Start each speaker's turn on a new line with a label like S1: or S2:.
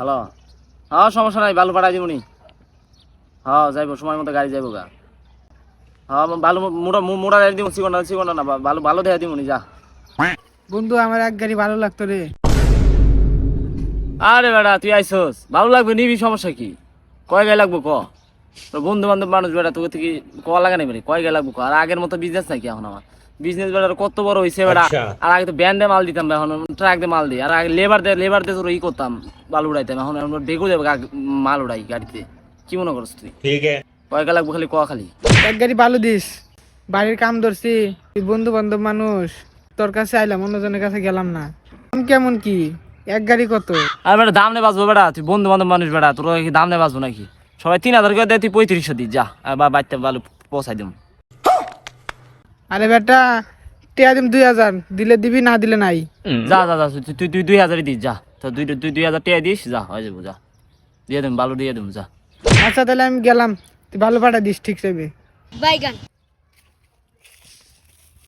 S1: Hello, হ্যাঁ সমস্যা নাই, বালু পাঠাই দিবনি। হ্যাঁ যাইব, সময় মতো গাড়ি যাইব গা। হ্যাঁ বালু মোড়া গাড়ি দিব, চিকনা না, বালু ভালো দেখা দিবনি যা।
S2: বন্ধু আমার এক গাড়ি ভালো লাগতো রে।
S1: আরে বেটা তুই আইসস, ভালো লাগবে নিবি, সমস্যা কি? কয় গায়ে লাগবো ক? তোর বন্ধু বান্ধব মানুষ বেটা, তোকে থেকে কয়া লাগা নেই বেটা, কয় গায়ে লাগবো ক? আর আগের মতো বিজনেস নাকি এখন আমার? বিজনেস বেটা কত বড় হয়েছে বেটা। আর আগে তো ব্যান্ডে মাল দিতাম, এখন ট্রাক দিয়ে মাল দিই। আর আগে লেবার দিয়ে তোর ই করতাম, বালু উড়াইতাম। এখন বেগু যাবে মাল উড়াই গাড়িতে। কি মনে করছ তুই? ঠিক কয় গায়ে লাগবো খালি ক খালি।
S2: এক গাড়ি ভালো দিস, বাড়ির কাম ধরছি, তুই বন্ধু বান্ধব মানুষ, তোর কাছে আইলাম, অন্যজনের কাছে গেলাম না। দাম কেমন কি? এক গাড়ি কত?
S1: আর বেটা দাম নে বাঁচবো বেটা, তুই বন্ধু বান্ধব মানুষ বেটা, তোর কি দাম নে বাঁচবো নাকি? সবাই 3,000 করে দেয়, তুই 3500 দিস যা। বা বাড়িতে বালু পৌঁছাই দিম।
S2: আরে বেটা, টিয়া দিম 2000, দিলে দিবি, না দিলে নাই।
S1: যা যা যা, তুই 2000 দিস যা। তো 2000 টাকা দিস যা, হয়ে যাবো যা। দিয়ে দেব বালু, দিয়ে দেব যা।
S2: আচ্ছা তাহলে আমি গেলাম, তুই ভালো পাঠা দিস ঠিক চাইবে।
S3: বাইগান।